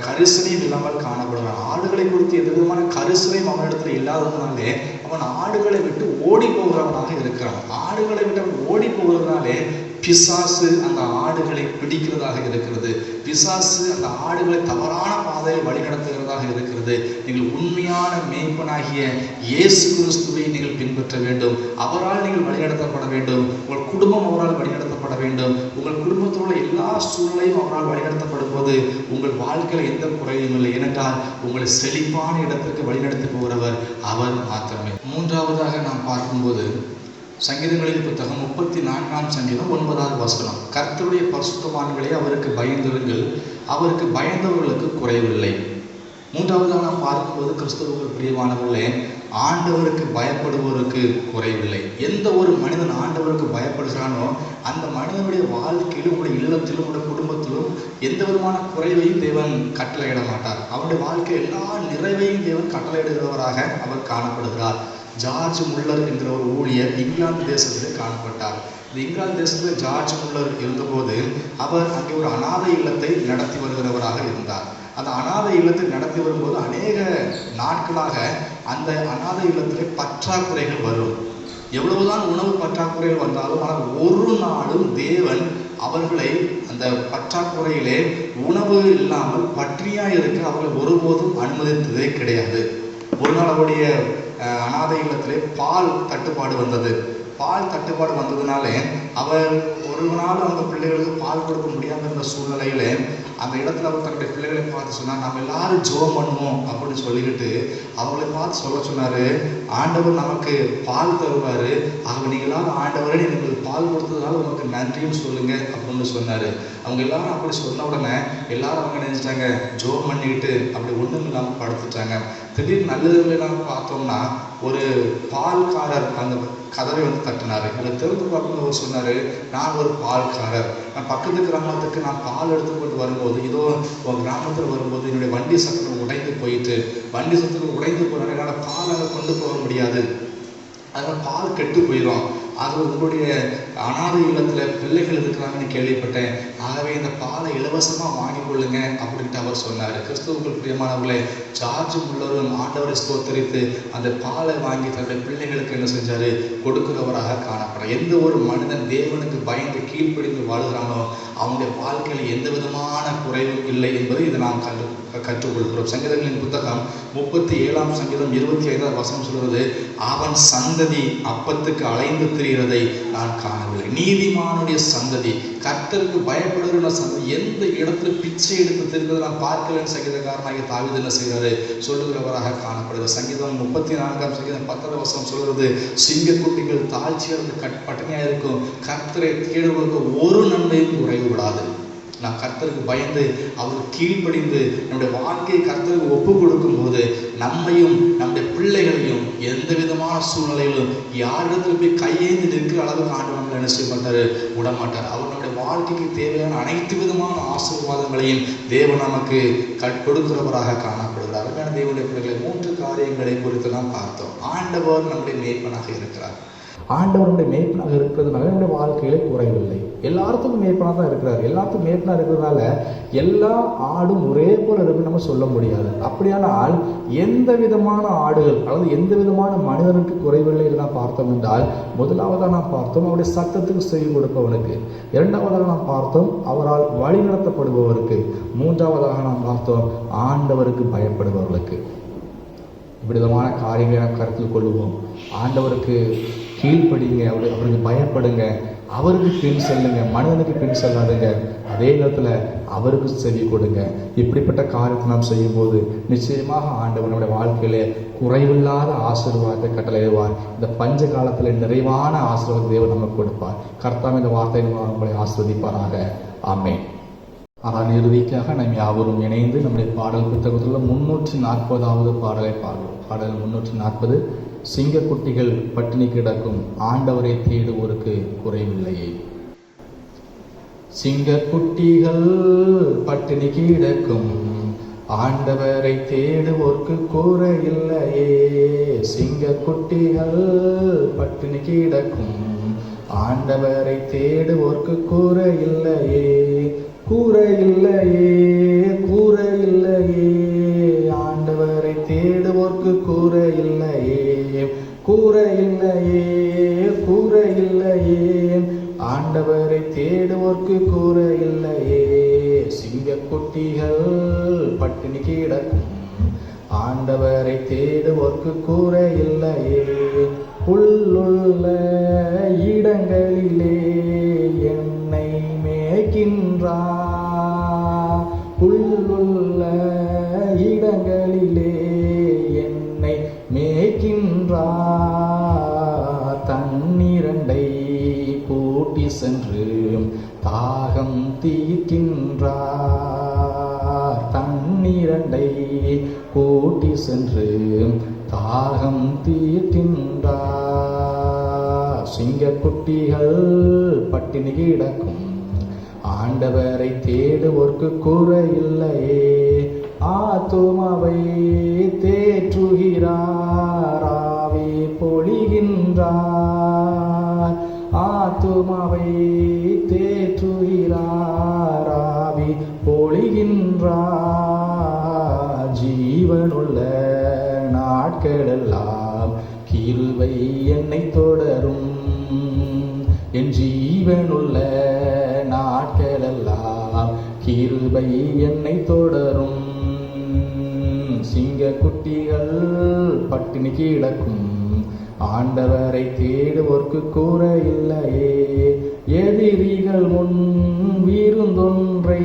கரிசனையும் இல்லாமல் காணப்படுகிறான். ஆடுகளை குறித்து எந்த விதமான கரிசனையும் அவனிடத்துல இல்லாததுனாலே அவன் ஆடுகளை விட்டு ஓடி போகிறவனாக இருக்கிறான். ஆடுகளை விட்டு அவன் ஓடி போகிறதுனாலே பிசாசு அந்த ஆடுகளை பிடிக்கிறதாக இருக்கிறது. பிசாசு அந்த ஆடுகளை தவறான பாதையை வழிநடத்துகிறதாக இருக்கிறது. நீங்கள் உண்மையான மேய்ப்பனாகிய இயேசு கிறிஸ்துவை நீங்கள் பின்பற்ற வேண்டும். அவரால் நீங்கள் வழிநடத்தப்பட வேண்டும். உங்கள் குடும்பம் அவரால் வழிநடத்தப்பட வேண்டும். உங்கள் குடும்பத்தில் உள்ள எல்லா சூழ்நிலையும் அவரால் வழிநடத்தப்படும் போது உங்கள் வாழ்க்கையில் எந்த குறையும் இல்லை. ஏனென்றால் உங்களை செழிப்பான இடத்திற்கு வழிநடத்தி போகிறவர் அவர் மாத்திரமே. மூன்றாவதாக நாம் பார்க்கும்போது சங்கீதங்களின் புத்தகம் 34ஆம் சங்கீதம் 9வது வசனம், கர்த்தருடைய பரிசுத்தவான்களே அவருக்கு பயந்திருங்கள், அவருக்கு பயந்தவர்களுக்கு குறைவில்லை. மூன்றாவதாக நாம் பார்க்கும்போது கிறிஸ்துவுக்கு பிரியமானவர்களே, ஆண்டவருக்கு பயப்படுவோருக்கு குறைவில்லை. எந்த ஒரு மனிதன் ஆண்டவருக்கு பயப்படுகிறானோ அந்த மனிதனுடைய வாழ்க்கையிலும் உங்களுடைய இல்லத்திலும் உங்களுடைய குடும்பத்திலும் எந்த விதமான குறைவையும் தேவன் கட்டளையிட மாட்டார். அவருடைய வாழ்க்கை எல்லா நிறைவையும் தேவன் கட்டளையிடுகிறவராக அவர் காணப்படுகிறார். ஜார்ஜ் முல்லர் என்கிற ஒரு ஊழியர் இங்கிலாந்து தேசத்திலே காணப்பட்டார். இந்த இங்கிலாந்து தேசத்தில் ஜார்ஜ் முல்லர் இருந்தபோது அவர் அங்கே ஒரு அனாதை இல்லத்தை நடத்தி வருகிறவராக இருந்தார். அந்த அனாதை இல்லத்தை நடத்தி வரும்போது அநேக நாட்களாக அந்த அனாதை இல்லத்திலே பற்றாக்குறைகள் வரும். எவ்வளவுதான் உணவு பற்றாக்குறைகள் வந்தாலும் ஆனால் ஒரு நாளும் தேவன் அவர்களை அந்த பற்றாக்குறையிலே உணவு இல்லாமல் பற்றியா இருக்க அவர்களை ஒருபோதும் அனுமதித்ததே கிடையாது. ஒரு நாள் அவருடைய அனாதை இல்லத்திலே பால் தட்டுப்பாடு வந்தது. பால் தட்டுப்பாடு வந்ததுனாலே அவர் ஒரு நாள் அவங்க பிள்ளைகளுக்கு பால் கொடுக்க முடியாமல் இருந்த சூழ்நிலையில அந்த இடத்துல அவர் தன்னுடைய பிள்ளைகளை பார்த்து சொன்னார், நம்ம எல்லாரும் ஜெபம் பண்ணுவோம் அப்படின்னு சொல்லிக்கிட்டு அவங்களை பார்த்து சொல்ல சொன்னாரு, ஆண்டவர் நமக்கு பால் தருவாரு, ஆக நீங்க எல்லாரும் ஆண்டவரே நீங்கள் பால் கொடுத்ததுனால உனக்கு நன்றின்னு சொல்லுங்க அப்படின்னு சொன்னாரு. அவங்க எல்லாரும் அப்படி சொன்ன உடனே எல்லாரும் அவங்க நினைச்சிட்டாங்க, ஜெபம் பண்ணிக்கிட்டு அப்படி ஒண்ணும் இல்லாம படுத்துட்டாங்க. திடீர்னு நல்லதுல நம்ம பார்த்தோம்னா ஒரு பால்காரர் அந்த கதவை தட்டினாரு. இதை திறந்து பார்க்கும்போது சொன்னாரு, நான் ஒரு பால்காரர், நான் பக்கத்து கிராமத்துக்கு நான் பால் எடுத்துக்கொண்டு வரும்போது இதோ உன் கிராமத்தில் வரும்போது என்னுடைய வண்டி சக்கரம் உடைந்து போயிட்டு, வண்டி சக்கரம் உடைந்து போனால என்னால் பால் அங்கே கொண்டு போக முடியாது, அதனால் பால் கெட்டு போயிடும். அது உங்களுடைய அனாதை இல்லத்தில் பிள்ளைகள் இருக்கிறாங்கன்னு கேள்விப்பட்டேன், ஆகவே இந்த பாலை இலவசமாக வாங்கி கொள்ளுங்க அப்படின்ட்டு அவர் சொன்னார். கிறிஸ்துவுக்குள் பிரியமானவர்களே, ஜார்ஜ் முல்லரும் ஆண்டவரை ஸ்தோத்தரித்து அந்த பாலை வாங்கி தன்னுடைய பிள்ளைகளுக்கு என்ன செஞ்சாரு, கொடுக்கிறவராக காணப்படும். எந்த ஒரு மனிதன் தேவனுக்கு பயந்து கீழ்ப்படிந்து வாழ்கிறானோ அவனுடைய வாழ்க்கையில் எந்த விதமான குறைவும் இல்லை என்பதை இதை நாம் கற்றுக்கொள்கிறோம். சங்கீதங்களின் புத்தகம் 37ஆம் சங்கீதம் 25ஆம் வசனம் சொல்கிறது, அவன் சந்ததி அப்பத்துக்கு அலைந்து திரிகிறதை நான் காணவில்லை. நீதிமானுடைய சந்ததி, கர்த்தருக்கு பயப்படுகிற சந்ததி எந்த இடத்துல பிச்சை எடுத்து திருந்ததை நான் பார்க்கலன்னு சங்கீதக்காரனாகிய தாவீது என்ன செய்கிறாரு, சொல்லுகிறவராக காணப்படுகிறது. சங்கீதம் 34ஆம் சங்கீதம் 10ஆம் வசனம் சொல்கிறது, சிங்கக்குட்டிகள் தாழ்ச்சியிலிருந்து பட்டினியாக இருக்கும், கர்த்தரை தேடுவதற்கு ஒரு நன்மையும் குறைவுபடாது. நாம் கர்த்தருக்கு பயந்து அவர் கீழ்ப்படிந்து நம்முடைய வாழ்க்கையை கர்த்தருக்கு ஒப்பு கொடுக்கும் போது நம்மையும் நம்முடைய பிள்ளைகளையும் எந்த விதமான சூழ்நிலையிலும் யாரிடத்துல போய் கையேந்து நிற்கிற அளவுக்கு ஆண்டவர் நம்மளை என்ன செய்ய மாட்டாரு, விடமாட்டார். அவர் நம்முடைய வாழ்க்கைக்கு தேவையான அனைத்து விதமான ஆசீர்வாதங்களையும் தேவன் நமக்கு கொடுக்கிறவராக காணப்படுகிறார். அருமையான தேவனுடைய பிள்ளைகளை 3 காரியங்களை குறித்து நாம் பார்த்தோம். ஆண்டவர் நம்முடைய மேய்ப்பனாக இருக்கிறார். ஆண்டவருடைய மேய்ப்பனாக இருக்கிறதுனால நம்முடைய வாழ்க்கையிலே குறைவில்லை. எல்லாத்துக்கும் மேய்ப்பனாக தான் இருக்கிறார். எல்லாத்துக்கும் மேய்ப்பனாக இருக்கிறதுனால எல்லா ஆடும் ஒரே போல இருக்குன்னு நம்ம சொல்ல முடியாது. அப்படியானால் எந்த விதமான ஆடுகள் அல்லது எந்த விதமான மனிதனுக்கு குறைவில்லை என்று நாம் பார்த்தோம் என்றால், முதலாவதாக நாம் பார்த்தோம் அவருடைய சத்தத்துக்கு செவி கொடுப்பவனுக்கு, இரண்டாவதாக நாம் பார்த்தோம் அவரால் வழி நடத்தப்படுபவருக்கு, மூன்றாவதாக நாம் பார்த்தோம் ஆண்டவருக்கு பயப்படுபவர்களுக்கு. இப்படிதமான காரியங்களை நாம் கருத்தில் கொள்ளுவோம். ஆண்டவருக்கு கீழ்ப்படிங்க, அவருக்கு பயப்படுங்க, அவருக்கு பின் செல்லுங்க, மனிதனுக்கு பின் செல்லாதுங்க, அதே நேரத்தில் அவருக்கு செவி கொடுங்க. இப்படிப்பட்ட காரியத்தை நாம் செய்யும் போது நிச்சயமாக ஆண்டவர் நம்முடைய வாழ்க்கையிலே குறைவில்லாத ஆசீர்வாதத்தை கட்டளையிடுவார். இந்த பஞ்ச காலத்தில் நிறைவான ஆசீர்வாதத்தை தேவன் நமக்கு கொடுப்பார். கர்த்தாவே இந்த வார்த்தையை உங்களை ஆசீர்வதிப்பாராக. ஆமென். ஆனால் இறுதிக்காக நாம் யாவரும் இணைந்து நம்முடைய பாடல் புத்தகத்தில் 340வது பாடலை பாடுவோம். பாடல் 340, சிங்கக்குட்டிகள் பட்டினி கிடக்கும், ஆண்டவரை தேடுவோருக்கு குறைவில்லையே. சிங்கக்குட்டிகள் பட்டினி கிடக்கும், ஆண்டவரை தேடுவோர்க்கு குறையில்லையே. சிங்கக்குட்டிகள் பட்டினி கிடக்கும், ஆண்டவரை தேடுவோர்க்கு குறையில்லையே. கூரையில்லையே, கூரையில்லையே, ஆண்டவரை தேடுவோர்க்கு கூரையில்லையே. கூரையில்லையே, கூரையில்லையே, ஆண்டவரை தேடுவோர்க்கு கூரையில்லையே. சிங்கக்குட்டிகள் பட்டினி கிடக்கும், ஆண்டவரை தேடுவோர்க்கு கூரையில்லையே. புல்லுள்ள இடங்களிலே என்னை மேய்க்கின்றார், புல்லுள்ள இடங்களிலே என்னை மேய்க்கின்றார். தண்ணீரண்டை பூட்டி சென்று தாகம் தீர்க்கின்றார். தண்ணீரண்டை பூட்டி சென்று தாகம் தீர்க்கின்றார். சிங்கக்குட்டிகள் பட்டினி கிடக்கும், ஆண்டவரை தேடுவோர்க்கு குறையில்லையே. ஆத்துமாவை தேற்றுகிறார், ஆவி பொழிகின்றார். ஆத்துமாவை தேற்றுகிறார், ஆவி பொழிகின்றார். ஜீவனுள்ள நாட்களெல்லாம் கிருபை என்னை தொடரும், என் ஜீவனுள்ள நாட்களெல்லாம் கிருபை என்னை தொடரும். சிங்க குட்டிகள் பட்டினி கிடக்கும், ஆண்டவரை தேடுவோர்க்கு கூற இல்லையே. எதிரிகள் முன் விருந்தொன்றை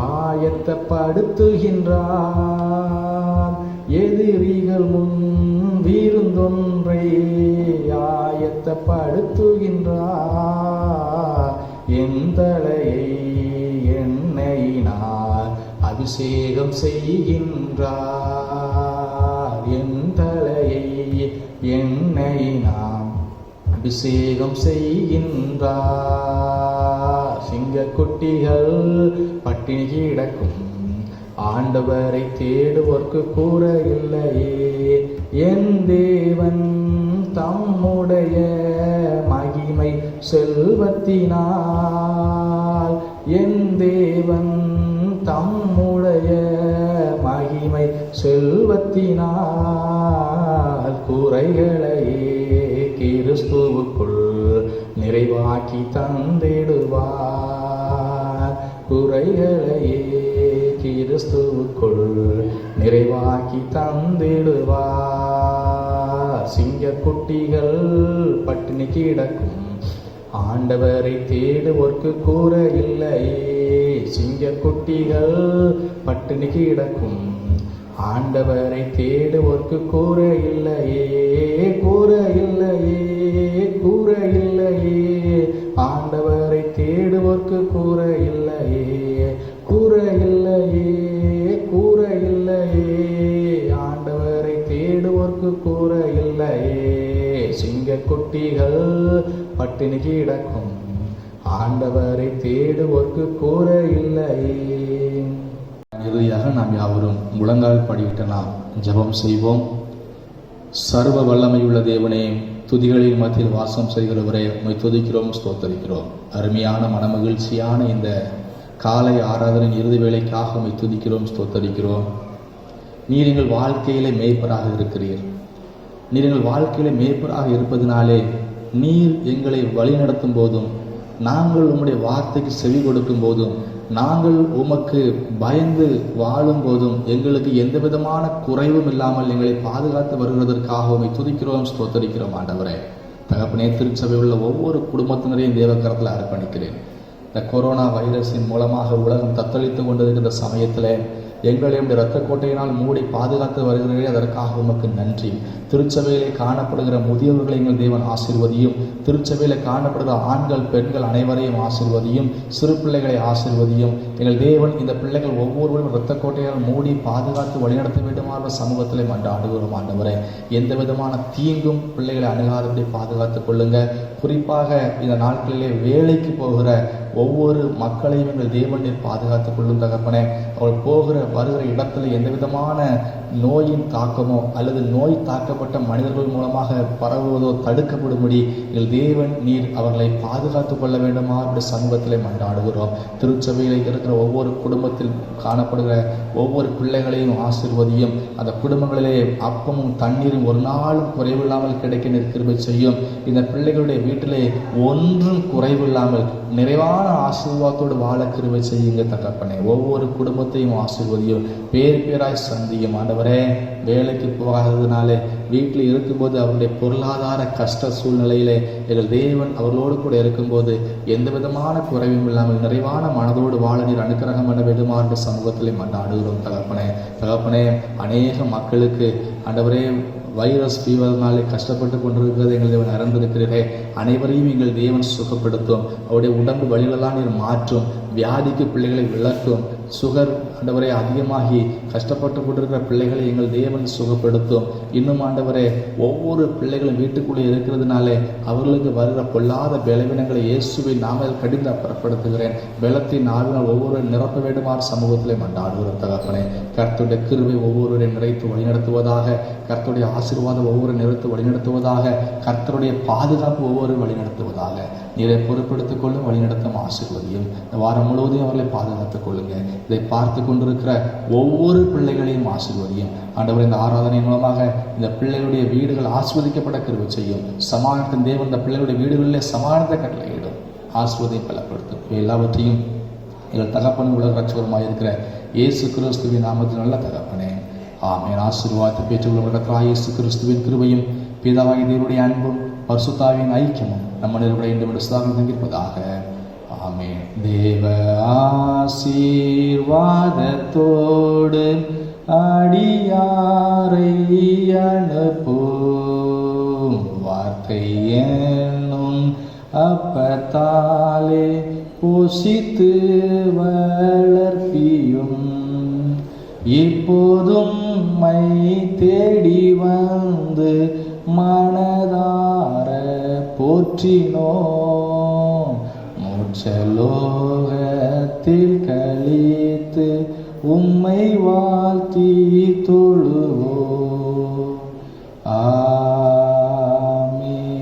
ஆயத்தப்படுத்துகின்றார், எதிரிகள் முன் விருந்தொன்றை ஆயத்தப்படுத்துகின்றார். என் தலையை எண்ணெயினால் அபிஷேகம் செய்கின்றார், என் தலையை எண்ணெயினால் அபிஷேகம் செய்கின்றார். சிங்க குட்டிகள் பட்டினி கிடக்கும், ஆண்டவரை தேடுவோர்க்கு கூற இல்லையே. என் தேவன் தம்முடைய மகிமை செல்வத்தினால், என் தேவன் தம்முடைய மகிமை செல்வத்தினால் குறைகளையே கிறிஸ்துவுக்குள் நிறைவாக்கி தந்திடுவார், குறைகளையே கிறிஸ்துவுக்குள் நிறைவாக்கி தந்திடுவார். சிங்க குட்டிகள் பட்டினி கிடக்கும், ஆண்டவரை தேடுவோர்க்கு கூற இல்லையே. சிங்க குட்டிகள் பட்டினி கிடக்கும், ஆண்டவரை தேடுவோர்க்கு கூற இல்லையே, கூற இல்லையே, கூற இல்லையே. ஆண்டவரை தேடுவோர்க்கு கூற இல்லையே, கூற இல்லையே, கூற இல்லையே. ஆண்டவரை தேடுவோர்க்கு கூற இல்லையே. சிங்க குட்டிகள் பட்டினி கிடக்கும், ஆண்டவரை தேடுவோர்க்கு கூற இல்லையே. இறுதியாக நாம் யாவரும் முழங்கால் படிவிட்டு நாம் ஜெபம் செய்வோம். சர்வ வல்லமையுள்ள தேவனே, துதிகளின் மத்தியில் வாசம் செய்கிறவரே, உம்மை துதிக்கிறோம், ஸ்தோத்தரிக்கிறோம். அருமையான மனமகிழ்ச்சியான இந்த காலை ஆராதனை இறுதி வேளைக்காக உம்மை துதிக்கிறோம், ஸ்தோத்தரிக்கிறோம். நீர் எங்கள் வாழ்க்கையிலே மேய்ப்பராக இருக்கிறீர். நீர் எங்கள் வாழ்க்கையிலே மேய்ப்பராக இருப்பதினாலே நீர் எங்களை வழிநடத்தும் போதும், நாங்கள் உம்முடைய வார்த்தைக்கு செவி கொடுக்கும் போதும், நாங்கள் உமக்கு பயந்து வாழும் போதும் எங்களுக்கு எந்த விதமான குறைவும் இல்லாமல் எங்களை பாதுகாத்து வருகிறதற்காக உம்மை துதிக்கிறோம், ஸ்தோத்தரிக்கிறோம். ஆண்டவரே, தகப்பனே, திருச்சபையில் உள்ள ஒவ்வொரு குடும்பத்தினரையும் தேவக்கரத்தில் அர்ப்பணிக்கிறேன். இந்த கொரோனா வைரஸின் மூலமாக உலகம் தத்தளித்து கொண்டிருக்கிற சமயத்தில் எங்களை இரத்த கோட்டையினால் மூடி பாதுகாத்து வருகிறீர்களே, அதற்காக உமக்கு நன்றி. திருச்சபையிலே காணப்படுகிற முதியவர்களை எங்கள் தேவன் ஆசீர்வதியும், திருச்சபையிலே காணப்படுகிற ஆண்கள் பெண்கள் அனைவரையும் ஆசீர்வதியும், சிறு பிள்ளைகளை ஆசீர்வதியும். எங்கள் தேவன் இந்த பிள்ளைகள் ஒவ்வொருவரும் இரத்த கோட்டையால் மூடி பாதுகாத்து வழிநடத்த வேண்டுமான சமூகத்திலே மன்றாடுகிறோம். ஆண்டவரே, எந்த விதமான தீங்கும் பிள்ளைகளை அணுகாதபடி பாதுகாத்துக் கொள்ளுங்க. குறிப்பாக இந்த நாட்களிலே வேலைக்கு போகிற ஒவ்வொரு மக்களையும் எங்கள் தேவனில் பாதுகாத்துக் கொள்ளும் தகப்பனே. அவள் போகிற வருகிற இடத்துல எந்த விதமான நோயின் தாக்கமோ அல்லது நோய் தாக்கப்பட்ட மனிதர்கள் மூலமாக பரவுவதோ தடுக்கப்படும்படி எங்கள் தேவன் நீர் அவர்களை பாதுகாத்துக் கொள்ள வேண்டுமா அப்படி சமூகத்திலே மன்றாடுகிறோம். திருச்சபையில் இருக்கிற ஒவ்வொரு குடும்பத்தில் காணப்படுகிற ஒவ்வொரு பிள்ளைகளையும் ஆசீர்வதியும். அந்த குடும்பங்களிலே அப்பமும் தண்ணீரும் ஒரு நாளும் குறைவில்லாமல் கிடைக்க நிற்கிற செய்யும். இந்த பிள்ளைகளுடைய வீட்டிலே ஒன்றும் குறைவில்லாமல் நிறைவான ஆசீர்வாதத்தோடு வாழ கிருபை செய்யுங்க தகப்பனே. ஒவ்வொரு குடும்பத்தையும் ஆசீர்வதியும், பேர் பேராய் சந்தியும். ஆண்டவரே, வேலைக்கு போகாததுனாலே வீட்டில் இருக்கும்போது அவருடைய பொருளாதார கஷ்ட சூழ்நிலையிலே எங்கள் தேவன் அவர்களோடு கூட இருக்கும்போது எந்த விதமான குறைவும் இல்லாமல் நிறைவான மனதோடு வாழ நீர் அனுக்கிரகம் பண்ண வேண்டுமா என்ற சமூகத்திலே மன்றாடுகிறோம் தகப்பனே. தகப்பனே, அநேக மக்களுக்கு ஆண்டவரே வைரஸ் ஃபீவர்னாலே கஷ்டப்பட்டு கொண்டிருக்கிறது எங்கள் தேவன் அறிந்திருக்கிறீரே. அனைவரையும் எங்கள் தேவன் சுகப்படுத்தும். அவருடைய உடம்பு வழிகளெல்லாம் நீர் மாற்றும், வியாதிக்கு பிள்ளைகளை விளக்கும். சுகர் ஆண்டவரே அதிகமாகி கஷ்டப்பட்டு கொண்டிருக்கிற பிள்ளைகளை எங்கள் தேவன் சுகப்படுத்தும். இன்னும் ஆண்டவரே ஒவ்வொரு பிள்ளைகளும் வீட்டுக்குள்ளே இருக்கிறதுனாலே அவர்களுக்கு வருகிற பொல்லாத பலவீனங்களை இயேசுவின் நாமத்தில் கடிந்து அப்புறப்படுத்துகிறேன். பலத்தின் ஆவினால் ஒவ்வொரு நிரப்ப வேண்டுமாறு சமூகத்திலே மன்றாடுகிற தகப்பனே, கர்த்தருடைய கிருபை ஒவ்வொருவரையும் நிறைத்து வழிநடத்துவதாக, கர்த்தருடைய ஆசீர்வாதம் ஒவ்வொரு நிறைத்து வழிநடத்துவதாக, கர்த்தருடைய பாதுகாப்பு ஒவ்வொரு வழிநடத்துவதாக. நீரை பொறுப்படுத்திக் கொள்ளும், வழிநடத்தும் ஆசீர்வதியும். இந்த வாரம் முழுவதையும் அவர்களை பாதுகாத்துக் கொள்ளுங்க. இதை பார்த்து கொண்டிருக்கிற ஒவ்வொரு பிள்ளைகளையும் ஆசீர்வதியும். ஆண்டவர், இந்த ஆராதனை மூலமாக இந்த பிள்ளைகளுடைய வீடுகள் ஆஸ்வதிக்கப்பட கிருபை செய்யும். சமாதானத்தின் தேவன் இந்த பிள்ளைகளுடைய வீடுகளிலே சமாதானத்தை கட்டளையிடும், ஆஸ்வதியை பலப்படுத்தும். எல்லாவற்றையும் எங்கள் தகப்பனும் உலக ரட்சகருமாய் இருக்கிற இயேசு கிறிஸ்துவின் நாமத்தில் நல்ல தகப்பனே, ஆமென். ஆசீர்வாதத்தை பெற்றுள்ள இயேசு கிறிஸ்துவின் கிருபையும் பிதாவாகிய தேவனுடைய அன்பும் பரிசுத்தாவின் ஐக்கியமும் நம்ம நிறுவனம் இன்று விடுதலாக தங்கியிருப்பதாக. ஆமென். தேவ ஆசீர்வாதத்தோடு அடியாரை அனுப்பும், வார்த்தை என்னும் அப்பத்தாலே போஷித்து வளர்ப்பியும், இப்போதும் மை தேடி வந்து மனதார போற்றினோம், மூச்சலோகத்தில் கழித்து உம்மை வாழ்த்தி தொழுவோம். ஆமென்.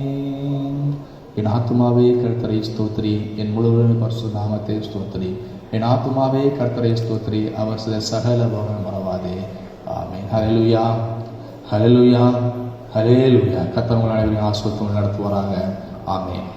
என் ஆத்துமாவே கர்த்தரை ஸ்தோத்திரி, என் முழுவதும் பரிசுத்த நாமத்தை ஸ்தோத்திரி. என் ஆத்துமாவே கர்த்தரை ஸ்தோத்திரி, அவர் சில சகல பவனம் மறவாதே. ஆமென். ஹல்லேலூயா, ஹல்லேலூயா, ஹல்லேலூயா. கர்த்தர் உங்கள் அனைவரையும் ஆசீர்வதித்து நடத்துவாராக. ஆமென்.